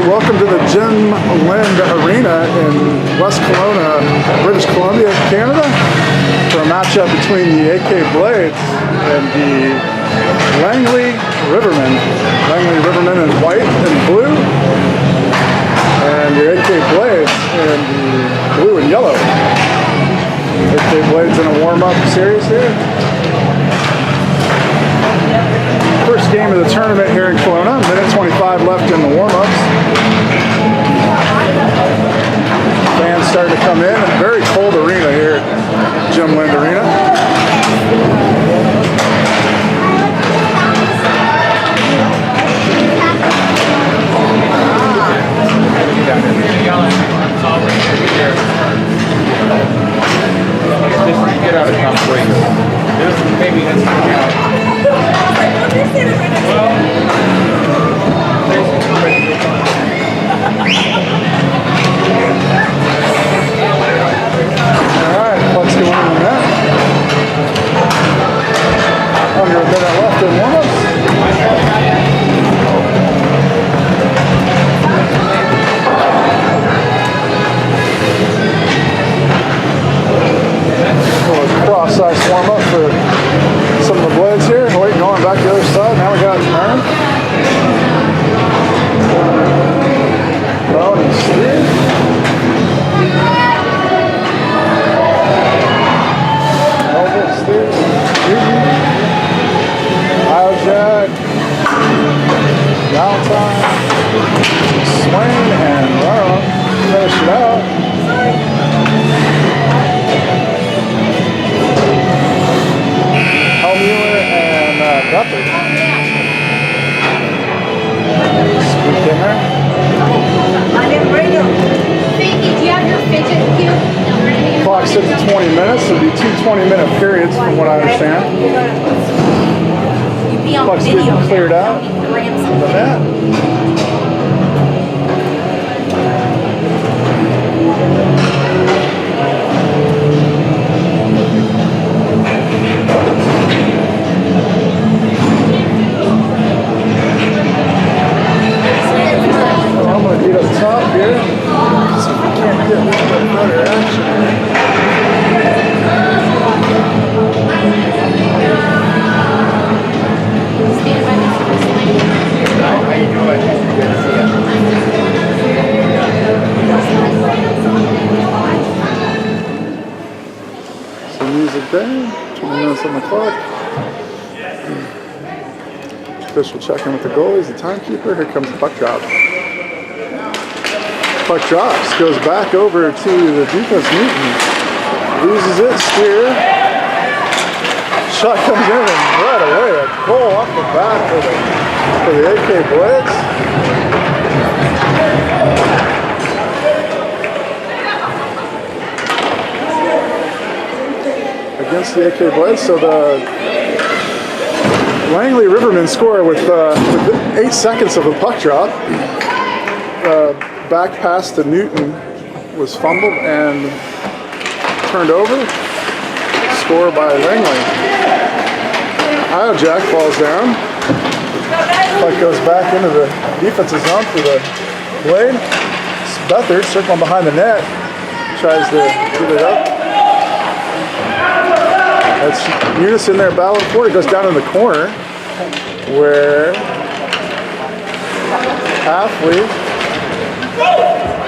welcome to the Jim Lind Arena in West Kelowna, British Columbia, Canada, for a matchup between the AK Blades and the Langley Riverman. Langley Riverman in white and blue, and the AK Blades in the blue and yellow. AK Blades in a warm-up series here. First game of the tournament here in Kelowna, minute 25 left in the warm-ups. Fans starting to come in, a very cold arena here at Jim Lind Arena. Get out of town break. Maybe that's Alright, puck's going in the net. Under a minute left in warm-ups. Cross-ice warm-up for some of the Blades here. Wait, going back to the other side. Now we got Aaron. Brown and Steve. Noble, Steve, Newton, Jack, Valentine, Swain, and Ron finish it out. Guthrie. Squeak in there. Do you have your fidget cube? Clock set to 20 minutes. It'll be two 20-minute periods from what I understand. Puck's getting cleared out. The net. I'm going to beat up top here. See if we can't get a little bit better action. how you doing? Good to see you. Some music there. 20 minutes on the clock. Official check-in with the goalies, the timekeeper. Here comes the puck drop. Puck drops, goes back over to the defense. Newton loses it. Steer. Shot comes in and right away a goal off the bat for the AK Blades. Against the AK Blades, so the Langley Riverman score with 8 seconds of a puck drop. Back pass to Newton was fumbled and turned over. Score by Langley. Jack falls down. Puck goes back into the defensive zone for the Blade. Beathard circling behind the net. Tries to get it up. That's Eunice in there battling for it. He goes down in the corner where Halfley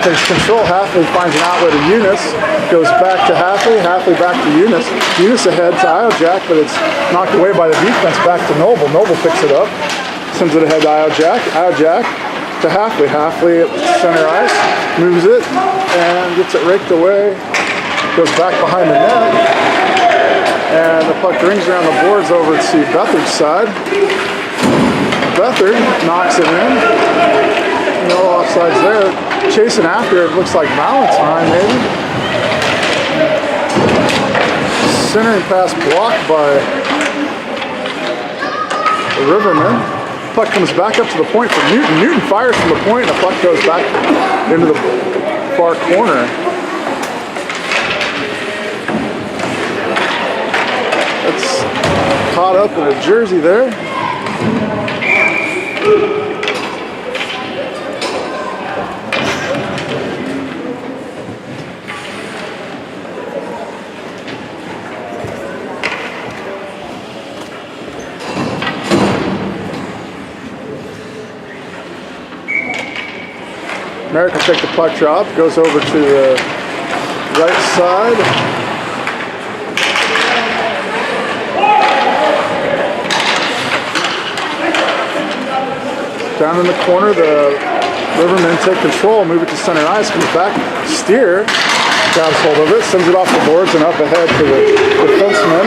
takes control. Halfley finds an outlet to Eunice. Goes back to Halfley. Halfley back to Eunice. Eunice ahead to Jack, but it's knocked away by the defense. Back to Noble. Noble picks it up. Sends it ahead to Jack. Jack to Halfley. Halfley at center ice. Moves it and gets it raked away. Goes back behind the net. And the puck rings around the boards over to Beathard's side. Beathard knocks it in. No offsides there. Chasing after it looks like Valentine maybe. Centering pass blocked by the Riverman. Puck comes back up to the point for Newton. Newton fires from the point and the puck goes back into the far corner. That's caught up in a jersey there. Merrick will take the puck drop, goes over to the right side. Down in the corner, the Rivermen take control, move it to center ice, comes back, Steer grabs hold of it, sends it off the boards and up ahead to the defenseman.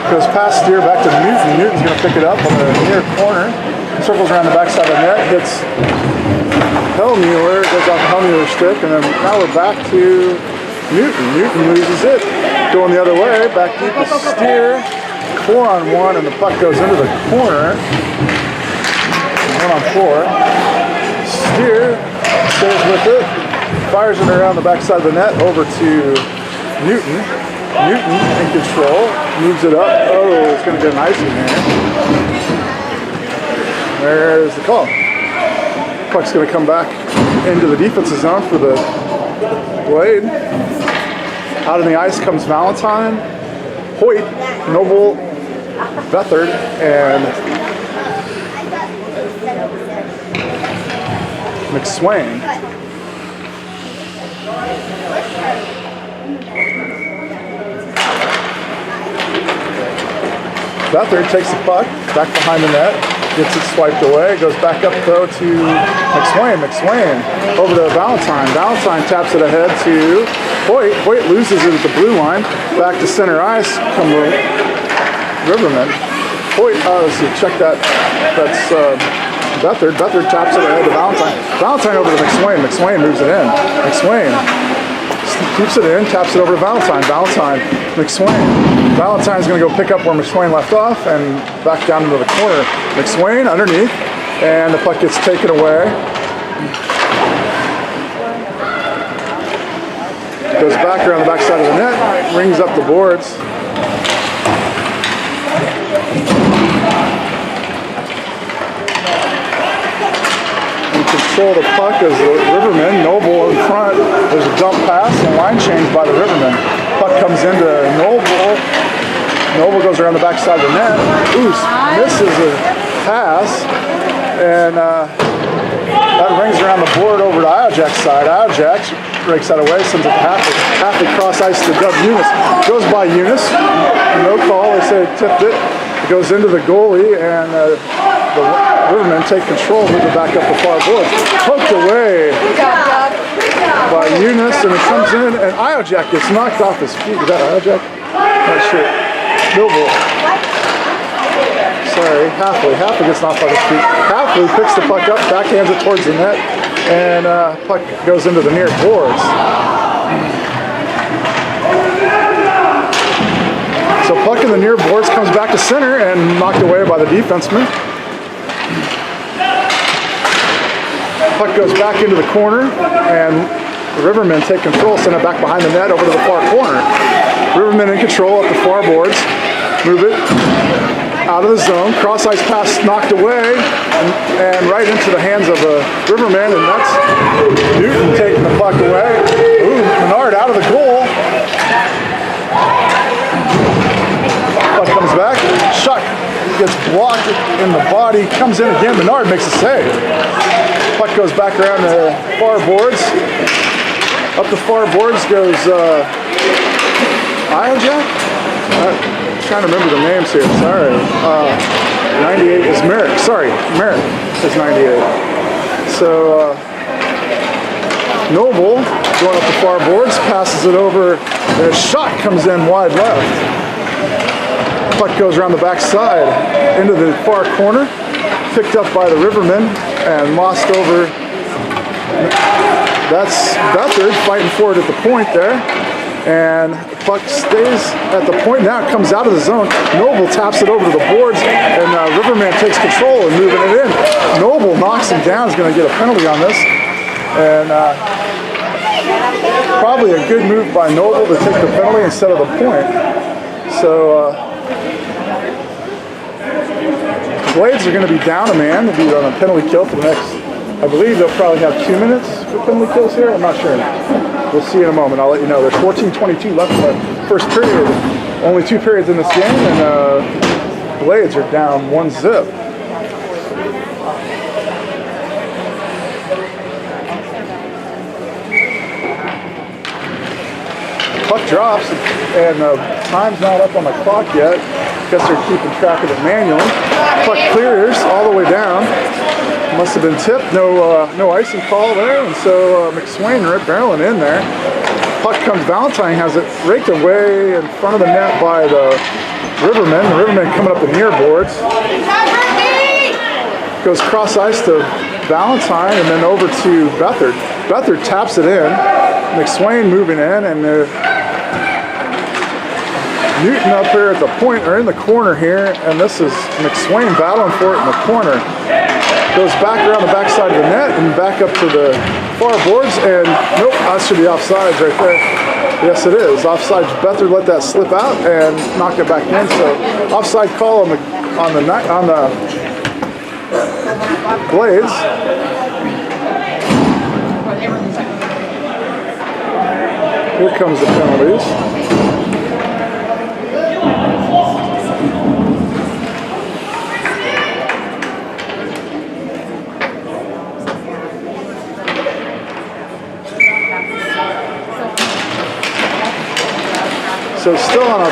Goes past Steer back to Newton. Newton's going to pick it up on the near corner. Circles around the backside of the net, hits Hellmuller, goes off the Hellmuller stick, and then now we're back to Newton. Newton loses it. Going the other way, back deep to Steer. 4-on-1, and the puck goes into the corner. 1-on-4. Steer stays with it, fires it around the backside of the net over to Newton. Newton in control, moves it up. Oh, it's going to get an icing there. There's the call. Puck's going to come back into the defensive zone for the Blade. Out on the ice comes Valentine, Hoyt, Noble, Beathard, and McSwain. Beathard takes the puck back behind the net, gets it swiped away, goes back up though to McSwain. McSwain over to Valentine. Valentine taps it ahead to Hoyt. Hoyt loses it at the blue line. Back to center ice. Come Riverman. Hoyt, let's see, check that. That's Beathard. Beathard taps it ahead to Valentine. Valentine over to McSwain. McSwain moves it in. McSwain keeps it in, taps it over to Valentine. Valentine, McSwain. Valentine's going to go pick up where McSwain left off and back down into the corner. McSwain underneath, and the puck gets taken away. Goes back around the backside of the net, rings up the boards. Control the puck as the Rivermen. Noble in front. There's a dump pass and line change by the Rivermen. Puck comes into Noble. Noble goes around the backside of the net. Oos misses a pass, and that rings around the board over to Iojack's side. Iojack breaks that away, sends it halfway cross ice to Doug Eunice. Goes by Eunice. No call. They say tipped it. It goes into the goalie, and the Rivermen take control, move it back up the far boards. Poked away by Eunice, and it comes in, and Iojack gets knocked off his feet. Is that Iojack? Not sure. Noble. Sorry, Halfley gets knocked off his feet. Halfley picks the puck up, backhands it towards the net, and puck goes into the near boards. So puck in the near boards comes back to center and knocked away by the defenseman. Puck goes back into the corner, and the Rivermen take control, send it back behind the net over to the far corner. Rivermen in control up the far boards, move it out of the zone, cross ice pass knocked away, and right into the hands of the Rivermen, and that's Newton taking the puck away. Ooh, Menard out of the goal. Puck comes back, Shuck gets blocked in the body, comes in again, Menard makes a save. Puck goes back around the far boards. Up the far boards goes Iojack? I'm trying to remember the names here, sorry. 98 is Merrick, sorry, Merrick is 98. So Noble going up the far boards, passes it over, and a shot comes in wide left. Puck goes around the backside into the far corner, picked up by the Rivermen and lost over. That's Beathard fighting for it at the point there, and the puck stays at the point. Now it comes out of the zone. Noble taps it over to the boards, and Riverman takes control and moving it in. Noble knocks him down. Is going to get a penalty on this, and probably a good move by Noble to take the penalty instead of the point. So Blades are going to be down a man. They'll be on a penalty kill for the next, I believe they'll probably have 2 minutes for penalty kills here. I'm not sure. We'll see in a moment. I'll let you know. There's 14:22 left in the first period. Only 2 periods in this game, and Blades are down 1-0. drops, and time's not up on the clock yet. Guess they're keeping track of it manually. Puck clears all the way down. Must have been tipped. No icing call there, and so McSwain barreling in there. Puck comes. Valentine has it raked away in front of the net by the Riverman. The Riverman coming up the near boards. Goes cross ice to Valentine and then over to Beathard. Beathard taps it in. McSwain moving in, and Newton up here at the point, or in the corner here, and this is McSwain battling for it in the corner. Goes back around the backside of the net and back up to the far boards, and nope, that should be offsides right there. Yes, it is. Offside. Beathard let that slip out and knock it back in. So offside call on the Blades. Here comes the penalties. So still on a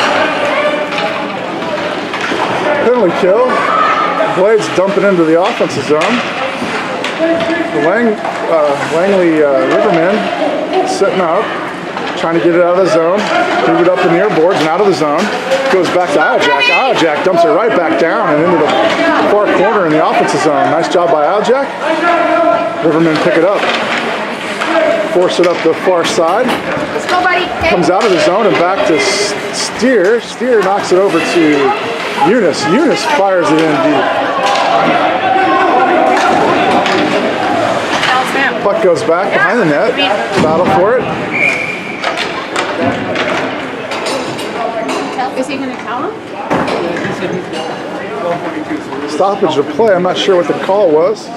penalty kill. Blades dumping into the offensive zone. Langley Riverman sitting up, trying to get it out of the zone, move it up the near boards and out of the zone. Goes back to Aljack. Aljack dumps it right back down and into the far corner in the offensive zone. Nice job by Aljack. Riverman pick it up. Force it up the far side. Let's go, buddy. Okay. Comes out of the zone and back to Steer. Steer knocks it over to Eunice. Eunice fires it in deep. Puck goes back behind the net. Battle for it. Is he going to tell him? Stoppage of play. I'm not sure what the call was.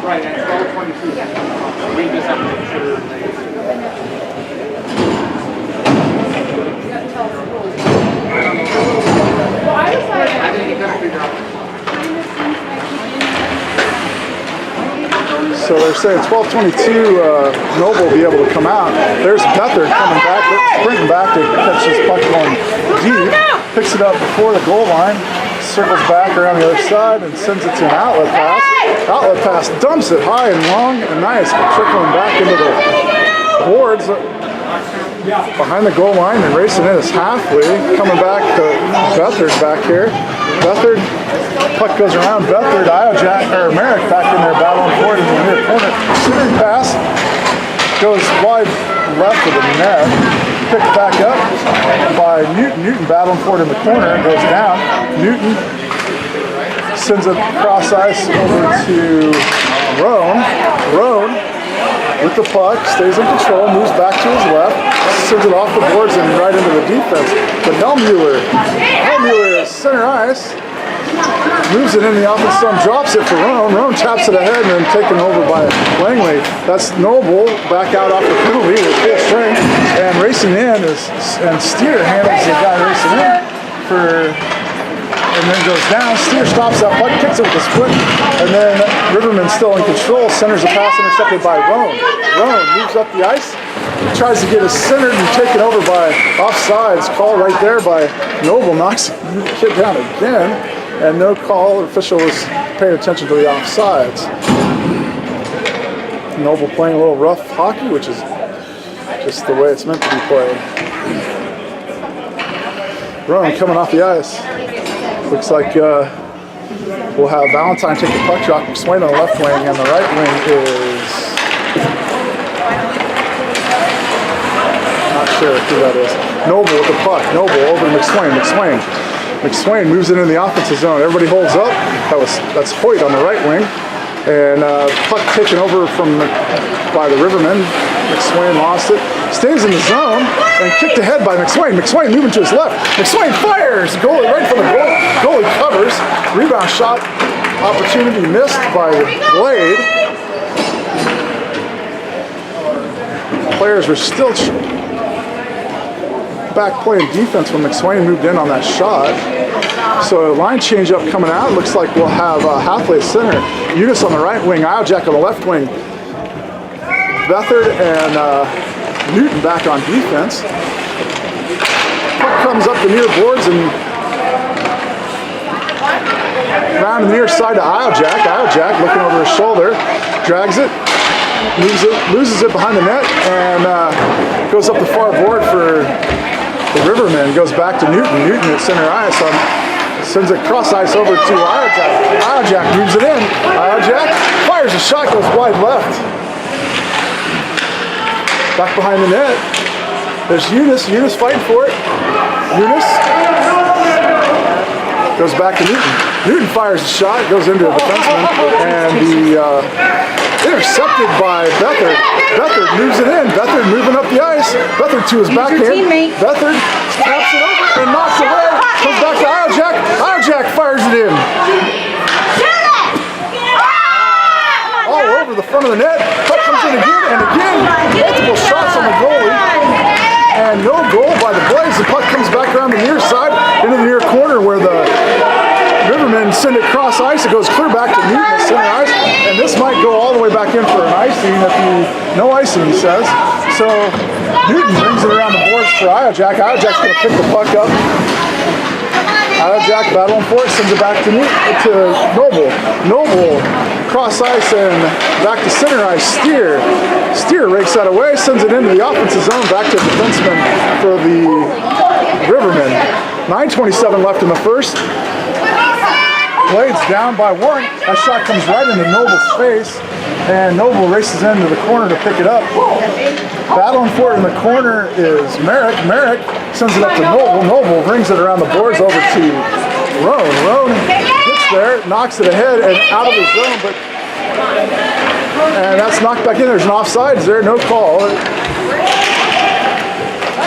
Right, at 12:22. We just have to make sure I think you gotta figure out. So they're saying 12:22, Noble will be able to come out. There's Beathard coming back, sprinting back to catch this puck going deep. Picks it up before the goal line, circles back around the other side and sends it to an outlet pass. Outlet pass dumps it high and long and nice, trickling back into the boards behind the goal line, and racing in is Halfley. Coming back to Beathard back here. Beathard, puck goes around Beathard, Merrick back in there battling for it in the near corner. Centering pass goes wide left of the net. Picked back up by Newton. Newton battling for it in the corner and goes down. Newton sends it cross ice over to Roan. Roan with the puck, stays in control, moves back to his left, sends it off the boards and right into the defense. But Hellmuller is center ice, moves it in the offensive zone, drops it for Roan. Roan taps it ahead and then taken over by Langley. That's Noble back out off the penalty with full strength, and racing in and Steer handles the guy racing in and then goes down. Steer stops that puck, kicks it with a split, and then Riverman still in control, centers a pass intercepted by Roan. Roan moves up the ice, tries to get it centered and taken over by offsides. Call right there by Noble, knocks the kid down again, and no call. The official was paying attention to the offsides. Noble playing a little rough hockey, which is just the way it's meant to be played. Roan coming off the ice. Looks like we'll have Valentine take the puck drop, McSwain on the left wing, and the right wing is not sure who that is. Noble with the puck. Noble over to McSwain. McSwain moves it in the offensive zone. Everybody holds up. That's Hoyt on the right wing, and puck taken over by the Riverman. McSwain lost it. Stays in the zone and kicked ahead by McSwain. McSwain moving to his left. McSwain fires. Goalie right from the goal. Goalie covers. Rebound shot opportunity missed by Blade. Players were still back playing defense when McSwain moved in on that shot. So a line change up coming out. Looks like we'll have Halfley center. Eunice on the right wing. Aljack on the left wing. Beathard and Newton back on defense. Puck comes up the near boards and around the near side to Islejack. Islejack looking over his shoulder, drags it, loses it behind the net, and goes up the far board for the Riverman. Goes back to Newton. Newton at center ice sends it cross ice over to Islejack. Islejack moves it in. Islejack fires a shot, goes wide left. Back behind the net. There's Eunice. Eunice fighting for it. Eunice goes back to Newton. Newton fires a shot, goes into a defenseman, and intercepted by Beathard. Beathard moves it in. Beathard moving up the ice. Beathard to his backhand. Beathard taps it over and knocks it away. Comes back to Islejack. Islejack fires it in. All over the front of the net. Puck comes in again and again. Multiple shots on the goalie. And no goal by the Blaze. The puck comes back around the near side into the near corner where the Rivermen send it cross ice. It goes clear back to Newton at center ice. And this might go all the way back in for an icing. No icing, he says. So Newton brings it around the boards for Islejack. Islejack's going to pick the puck up. Islejack battling for it, sends it back to Noble. Noble cross ice and back to center ice. Steer rakes that away, sends it into the offensive zone, back to the defenseman for the Rivermen. 9:27 left in the first. Blades down by one. That shot comes right into Noble's face, and Noble races into the corner to pick it up. Battling for it in the corner is Merrick. Merrick sends it up to Noble. Noble brings it around the boards over to Roan. Roan gets there, knocks it ahead and out of the zone, and that's knocked back in. There's an offsides there, no call.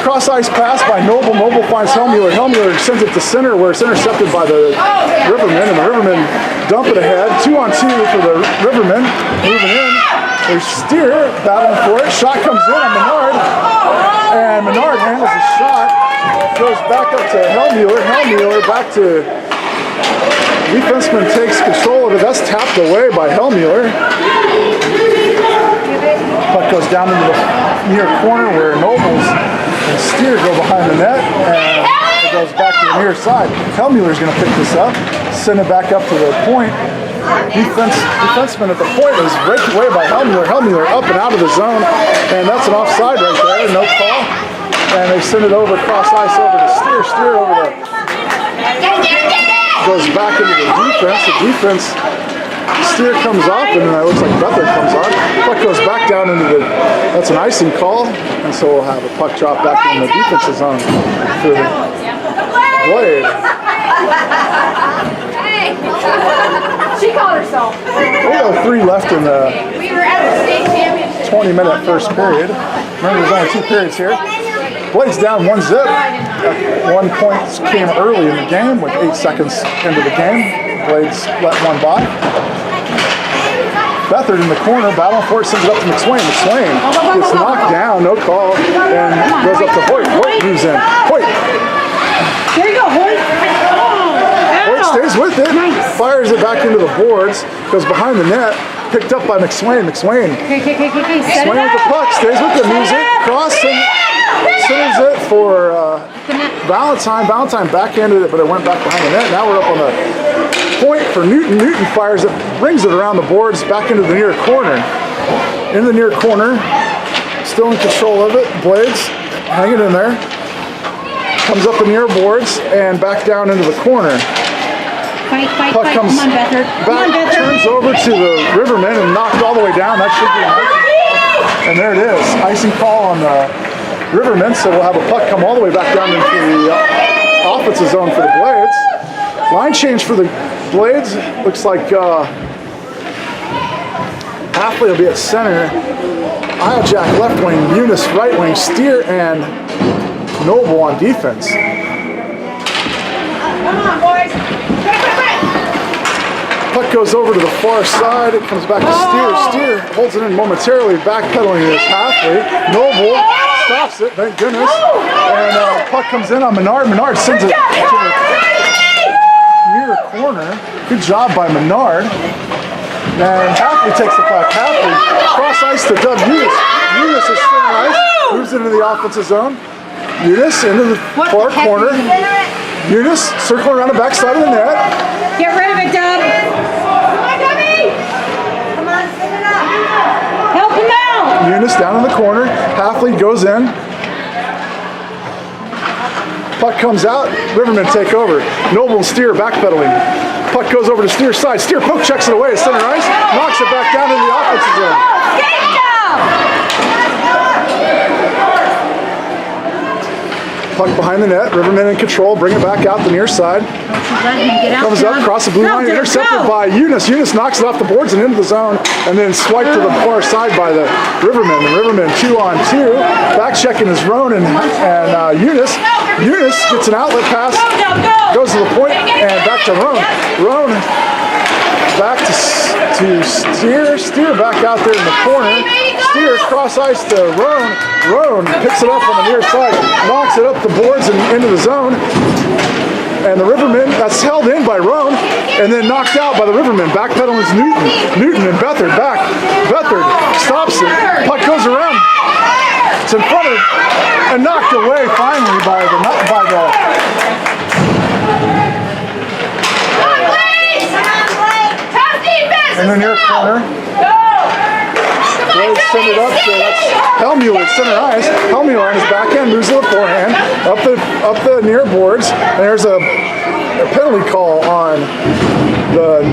Cross ice pass by Noble. Noble finds Hellmuller. Hellmuller sends it to center where it's intercepted by the Rivermen, and the Rivermen dump it ahead. 2-on-2 for the Rivermen. Moving in. There's Steer battling for it. Shot comes in on Menard, and Menard handles the shot. Goes back up to Hellmuller. Hellmuller back to defenseman, takes control of it. That's tapped away by Hellmuller. Puck goes down into the near corner where Nobles and Steer go behind the net, and it goes back to the near side. Hellmuller's going to pick this up, send it back up to the point. Defenseman at the point is raked away by Hellmuller. Hellmuller up and out of the zone, and that's an offside right there, no call. And they send it over cross ice over to Steer. Steer over the goes back into the defense. The defense, Steer comes off, and then it looks like Beathard comes on. Puck goes back down into the, that's an icing call, and so we'll have a puck drop back in the defensive zone for the Blade. She called herself. We have 3 left in the 20-minute first period. Remember, there's only 2 periods here. Blades down 1-0. 1 point came early in the game with 8 seconds into the game. Blades let one by. Beathard in the corner, battling for it, sends it up to McSwain. McSwain gets knocked down, no call, and goes up to Hoyt. Hoyt moves in. Hoyt. There you go, Hoyt. Hoyt stays with it, fires it back into the boards, goes behind the net, picked up by McSwain. McSwain. McSwain with the puck, stays with it, moves it, cross, and sends it for Valentine. Valentine backhanded it, but it went back behind the net. Now we're up on the point for Newton. Newton fires it, brings it around the boards, back into the near corner. In the near corner, still in control of it. Blades hanging in there. Comes up the near boards and back down into the corner. Fight, Puck comes Come on, Beathard. back, turns over to the Rivermen and knocked all the way down. That should be enough. And there it is. Icing call on the Rivermen, so we'll have a puck come all the way back down into the offensive zone for the Blades. Line change for the Blades. Looks like Halfley will be at center. Islejack left wing, Eunice right wing, Steer and Noble on defense. Come on, boys. Puck goes over to the far side. It comes back to Steer. Steer holds it in momentarily, backpedaling is Halfley. Noble stops it, thank goodness. And puck comes in on Menard. Menard sends it to the near corner. Good job by Menard. And Halfley takes the puck. Halfley cross ice to Doug Eunice. Eunice is center ice, moves into the offensive zone. Eunice into the far corner. Eunice circling around the backside of the net. Get rid of it, Doug. Come on, Debbie. Come on, send it up. Help him out. Eunice down in the corner. Halfley goes in. Puck comes out. Riverman take over. Noble and Steer backpedaling. Puck goes over to Steer's side. Steer poke checks it away at center ice. Knocks it back down into the offensive zone. Puck behind the net. Riverman in control. Bring it back out the near side. Comes up, across the blue line, intercepted by Eunice. Eunice knocks it off the boards and into the zone, and then swiped to the far side by the Riverman. The Riverman 2-on-2. Back checking is Roan and Eunice. Eunice gets an outlet pass, goes to the point, and back to Roan. Roan back to Steer. Steer back out there in the corner. Steer cross ice to Roan. Roan picks it up on the near side, knocks it up the boards and into the zone. And the Riverman, that's held in by Roan, and then knocked out by the Riverman. Backpedaling is Newton. Newton and Beathard back. Beathard stops it. Puck goes around. It's in front of, and knocked away finally by the in the near corner. Blades send it up, so that's Helmuller center ice. Helmuller on his backhand moves to the forehand, up the near boards, and there's a penalty call on the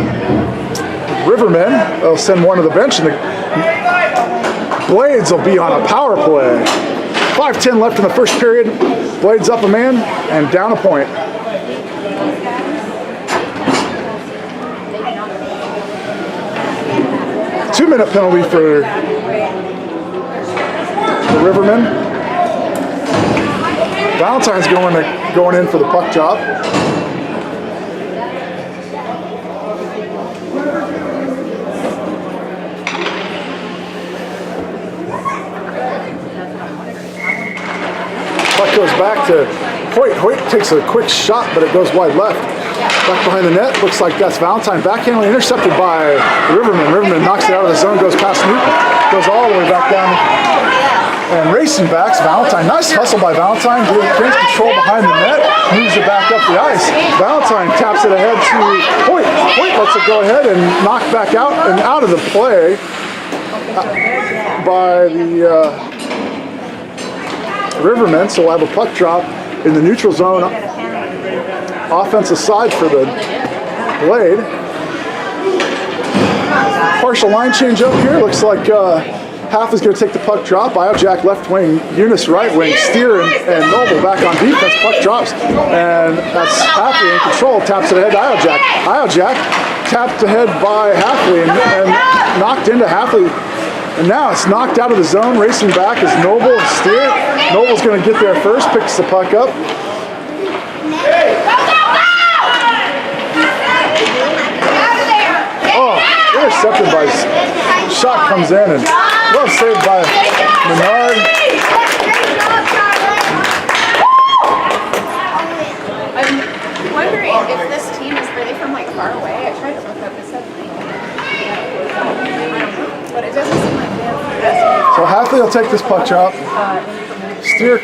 Rivermen. They'll send one to the bench, and the Blades will be on a power play. 5:10 left in the first period. Blades up a man and down a point. Two-minute penalty for the Rivermen. Valentine's going in for the puck job. Puck goes back to Hoyt. Hoyt takes a quick shot, but it goes wide left. Back behind the net, looks like that's Valentine. Backhandling intercepted by Riverman. Riverman knocks it out of the zone, goes past Newton, goes all the way back down. And racing backs, Valentine. Nice hustle by Valentine. Gains control behind the net, moves it back up the ice. Valentine taps it ahead to Hoyt. Hoyt lets it go ahead and knock back out and out of the play by the Rivermen. So we'll have a puck drop in the neutral zone. Offensive side for the Blade. Partial line change up here. Looks like Half is going to take the puck drop. Iojack left wing, Eunice right wing, Steer and Noble back on defense. Puck drops, and that's Halfley in control. Taps it ahead to Iojack. Iojack tapped ahead by Halfley and knocked into Halfley. And now it's knocked out of the zone. Racing back is Noble and Steer. Noble's going to get there first, picks the puck up. Intercepted by shot comes in and well saved by Menard. I'm wondering if this team are they from like far away? I tried to look up this up, but it doesn't seem like they're. So Halfley will take this puck drop. Steer.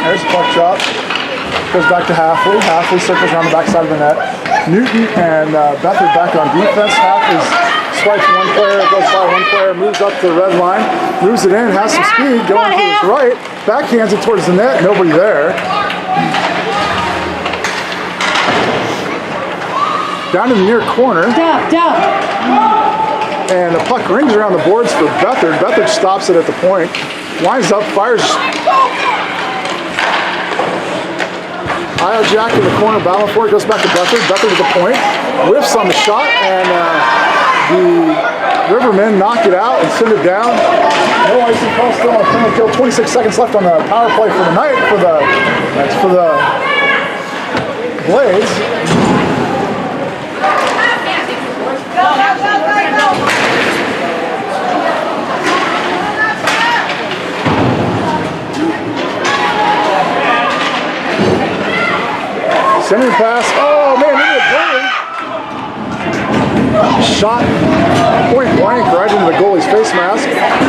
There's the puck drop. Goes back to Halfley. Halfley circles around the backside of the net. Newton and Beathard back on defense. Halfley swipes one player, goes by one player, moves up to the red line, moves it in, has some speed, going to his right, backhands it towards the net, nobody there. Down in the near corner. And the puck rings around the boards for Beathard. Beathard stops it at the point. Winds up, fires. Iojack in the corner, battling for it, goes back to Beathard. Beathard to the point, whiffs on the shot, and the Rivermen knock it out and send it down. No icing call, still on a penalty kill. 26 seconds left on the power play for the night for the Blades. Centering pass. Oh man, into the goalie. Shot point blank right into the goalie's face mask.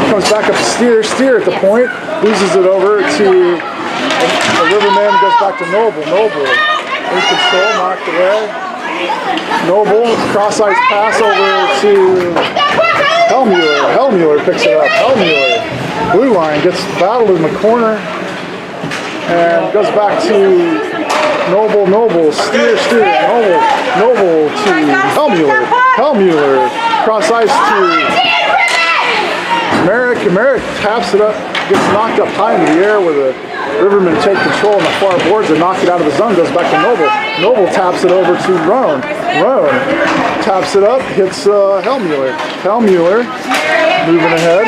Comes back up to Steer. Steer at the point. Loses it over to the Riverman. Goes back to Noble. Noble in control. Knocked away. Noble. Cross-ice pass over to Hellmuller. Hellmuller picks it up. Hellmuller. Blue line gets battled in the corner. And goes back to Noble, Steer, Noble to Hellmuller, cross ice to Merrick. Merrick taps it up, gets knocked up high into the air where the Rivermen take control on the far boards and knock it out of the zone, goes back to Noble. Noble taps it over to Roan. Roan taps it up, hits Hellmuller. Hellmuller moving ahead.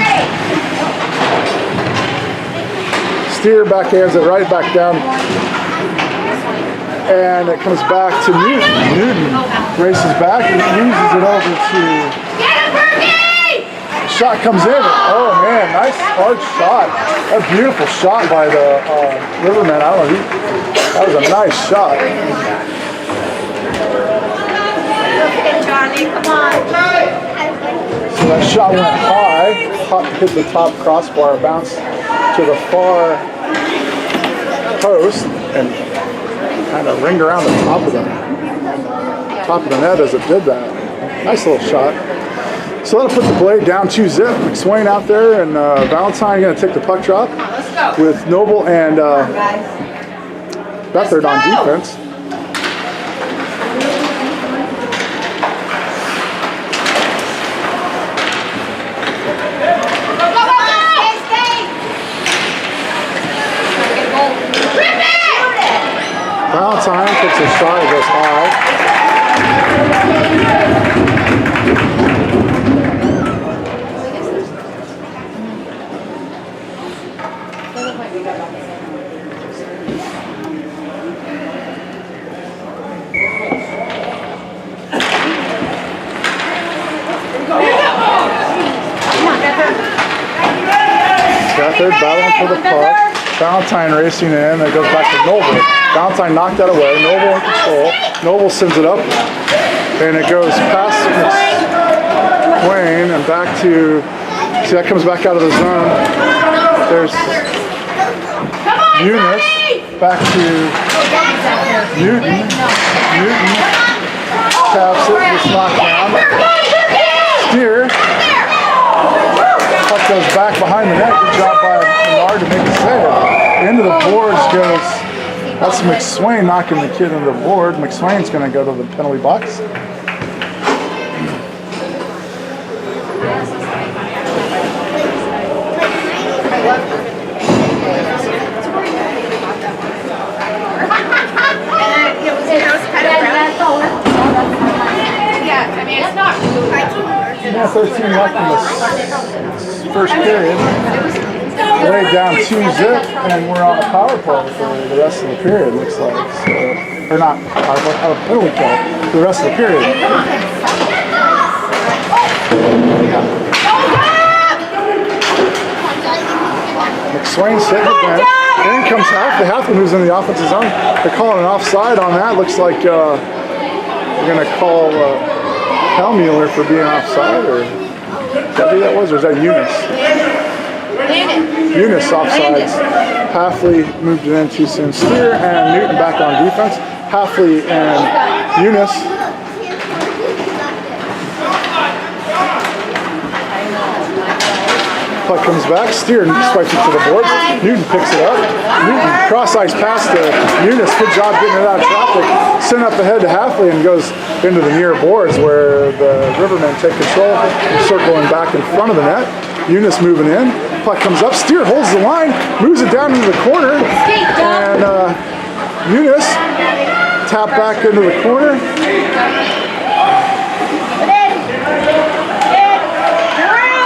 Steer backhands it right back down. And it comes back to Newton. Newton races back and uses it over to... Shot comes in. Oh man, nice hard shot. A beautiful shot by the Riverman. I don't know, that was a nice shot. Johnny, come on. So that shot went high, hit the top crossbar, bounced to the far post, and kind of ringed around the top of the net as it did that. Nice little shot. So that'll put the blade down 2-zip. McSwain out there, and Valentine going to take the puck drop with Noble and Beathard on defense. Valentine takes a shot, it goes high. Beathard battling for the puck. Valentine racing in, it goes back to Noble. Valentine knocked that away, Noble in control. Noble sends it up, and it goes past McSwain and back to, see that comes back out of the zone. There's Eunice, back to Newton. Newton taps it, gets knocked down. Steer. Puck goes back behind the net, good job by Menard to make a save. Into the boards goes, that's McSwain knocking the kid into the board. McSwain's going to go to the penalty box. Yeah, I mean, it's not Yeah, 13 left in the first period. Laid down 2-zip, and we're on a power play for the rest of the period, looks like. So, or not power play, a penalty kill for the rest of the period. McSwain's hitting the bench. In comes Halfley. Halfley moves in the offensive zone. They're calling an offside on that. Looks like they're going to call Hellmuller for being offside, or is that who that was, or is that Eunice? Eunice offsides. Halfley moved it in too soon. Steer and Newton back on defense. Halfley and Eunice. Puck comes back. Steer swipes it to the boards. Newton picks it up. Newton cross ice pass to Eunice. Good job getting it out of traffic. Sent up ahead to Halfley and goes into the near boards where the Rivermen take control, circling back in front of the net. Eunice moving in. Puck comes up. Steer holds the line, moves it down into the corner, and Eunice tap back into the corner.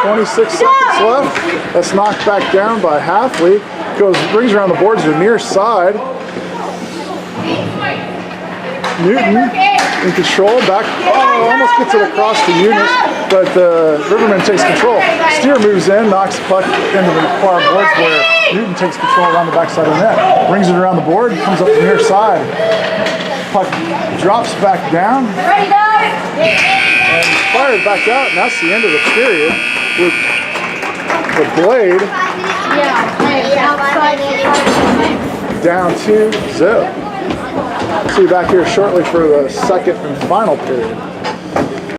26 seconds left. That's knocked back down by Halfley. Brings around the boards to the near side. Newton in control, back, almost gets it across to Eunice, but the Riverman takes control. Steer moves in, knocks the puck into the far boards where Newton takes control around the backside of the net. Brings it around the board, comes up the near side. puck drops back down Ready, Dub? and fired back out, and that's the end of the period with the Blade Outside. down 2-0. See you back here shortly for the second and final period.